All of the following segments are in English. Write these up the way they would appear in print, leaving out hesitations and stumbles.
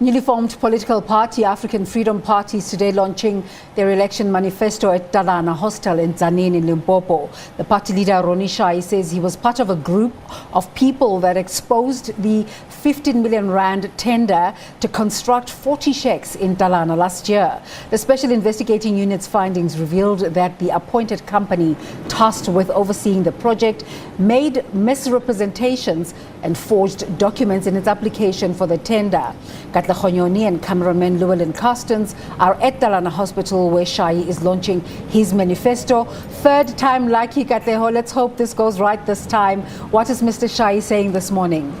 Newly formed political party, African Freedom Party, is today launching their election manifesto at Talana Hostel in Tzaneen in Limpopo. The party leader, Ronnie Shai, says he was part of a group of people that exposed the 15 million rand tender to construct 40 shacks in Talana last year. The Special Investigating Unit's findings revealed that the appointed company tasked with overseeing the project made misrepresentations and forged documents in its application for the tender. Katla Khonyoni and cameraman Llewellyn Carstens are at Talana Hospital where Shai is launching his manifesto. Third time lucky, Katleho. Let's hope this goes right this time. What is Mr. Shai saying this morning?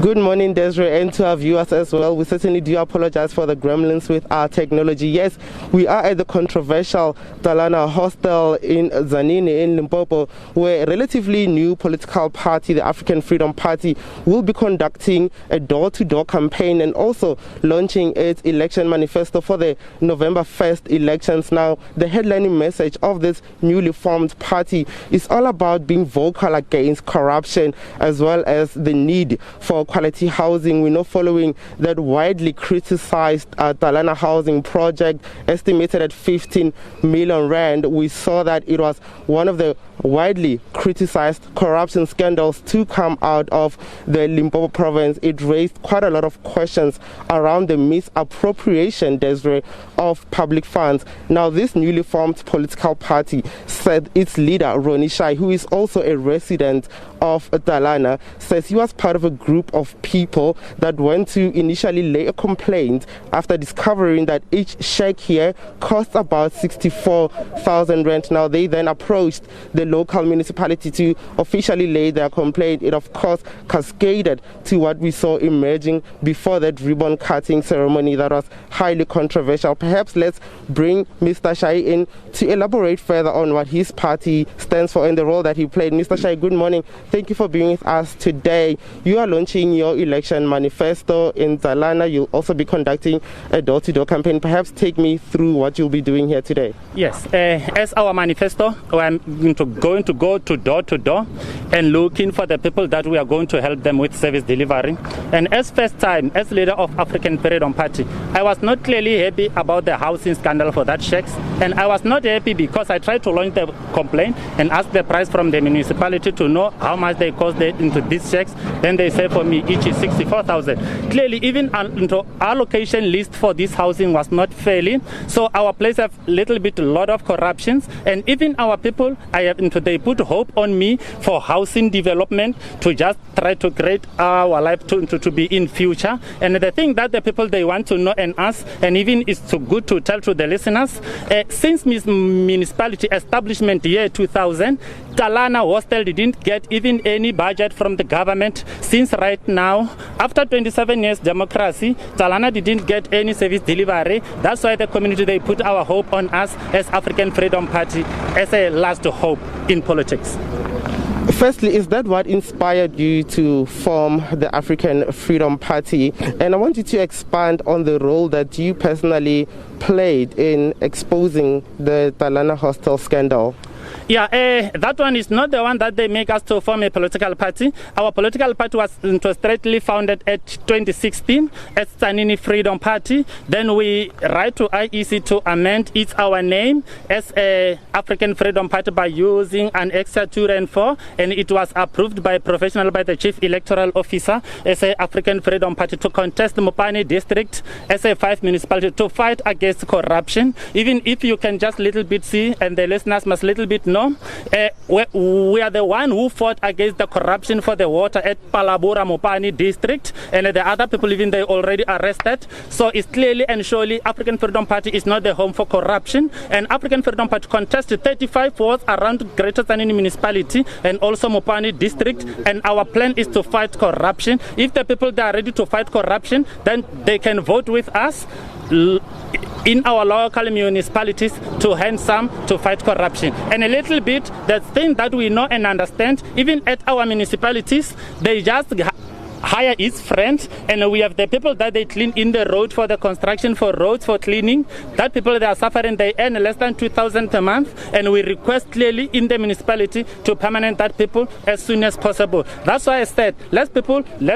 Good morning, Desiree, and to our viewers as well. We certainly do apologize for the gremlins with our technology. Yes, we are at the controversial Talana Hostel in Tzaneen in Limpopo, where a relatively new political party, the African Freedom Party, will be conducting a door-to-door campaign and also launching its election manifesto for the November 1st elections. Now, the headlining message of this newly formed party is all about being vocal against corruption as well as the need for quality housing. We know following that widely criticized Talana housing project estimated at 15 million rand, we saw that it was one of the widely criticized corruption scandals to come out of the Limpopo province. It raised quite a lot of questions around the misappropriation, Desiree, of public funds. Now, this newly formed political party said its leader, Ronnie Shai, who is also a resident of Talana, says he was part of a group of people that went to initially lay a complaint after discovering that each shack here costs about 64,000 rand. Now, they then approached the local municipality to officially lay their complaint. It of course cascaded to what we saw emerging before that ribbon cutting ceremony that was highly controversial. Perhaps let's bring Mr. Shai in to elaborate further on what his party stands for and the role that he played. Mr. Shai, good morning. Thank you for being with us today. You are launching your election manifesto in Talana. You'll also be conducting a door-to-door campaign. Perhaps take me through what you'll be doing here today. Yes, as our manifesto, I'm going to go to door and looking for the people that we are going to help them with service delivery. And as first time, as leader of African Freedom Party, I was not clearly happy about the housing scandal for that shacks. And I was not happy because I tried to launch the complaint and ask the price from the municipality to know how much they cost into these checks. Then they say for me each is 64,000. Clearly, even into allocation list for this housing was not fairly. So our place have little bit a lot of corruptions, and even our people, they put hope on me for housing development to just try to create our life to be in future. And the thing that the people they want to know and ask, and even is too good to tell to the listeners, since municipality establishment year 2000, Talana Hostel didn't get even any budget from the government. Since right now, after 27 years democracy, Talana didn't get any service delivery. That's why the community, they put our hope on us as African Freedom Party as a last hope in politics. Firstly, is that what inspired you to form the African Freedom Party? And I want you to expand on the role that you personally played in exposing the Talana Hostel scandal. Yeah, that one is not the one that they make us to form a political party. Our political party was straightly founded at 2016 as Tzaneen Freedom Party. Then we write to IEC to amend our name as a African Freedom Party by using an extra 2 and 4, and it was approved by the Chief Electoral Officer as a African Freedom Party to contest Mopani district as a 5 municipality to fight against corruption. Even if you can just little bit see, and the listeners must little bit know, we are the one who fought against the corruption for the water at Palabora Mopani district, and the other people even they already arrested. So it's clearly and surely African Freedom Party is not the home for corruption, and African Freedom Party contested 35 wards around Greater Tzaneen municipality and also Mopani district, and our plan is to fight corruption. If the people they are ready to fight corruption, then they can vote with us in our local municipalities to handsome to fight corruption. And a little bit, the thing that we know and understand, even at our municipalities, they just hire his friends, and we have the people that they clean in the road for the construction, for roads, for cleaning. That people, they are suffering, they earn less than 2,000 per month, and we request clearly in the municipality to permanent that people as soon as possible. That's why I said, let's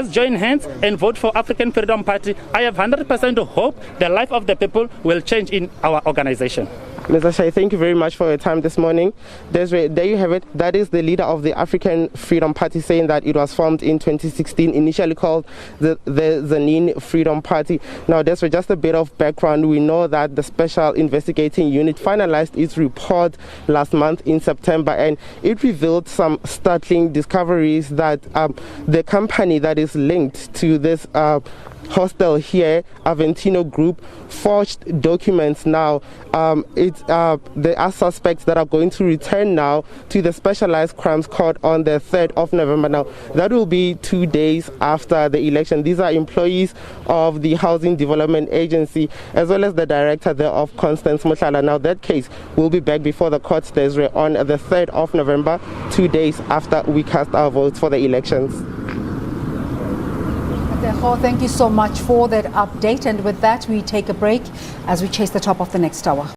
join hands and vote for African Freedom Party. I have 100% hope the life of the people will change in our organization. Mr. Shai, thank you very much for your time this morning. Desiree, there you have it. That is the leader of the African Freedom Party saying that it was formed in 2016, initially called the Tzaneen Freedom Party. Now, Desiree, just a bit of background. We know that the Special Investigating Unit finalized its report last month in September, and it revealed some startling discoveries that the company that is linked to this hostel here, Aventino Group, forged documents. Now there are suspects that are going to return now to the Specialized Crimes Court on the 3rd of November. Now that will be 2 days after the election. These are employees of the Housing Development Agency as well as the director thereof, Constance Mohlala. Now that case will be back before the courts, Desiree, on the 3rd of November, 2 days after we cast our votes for the elections. Thank you so much for that update. And with that, we take a break as we chase the top of the next hour.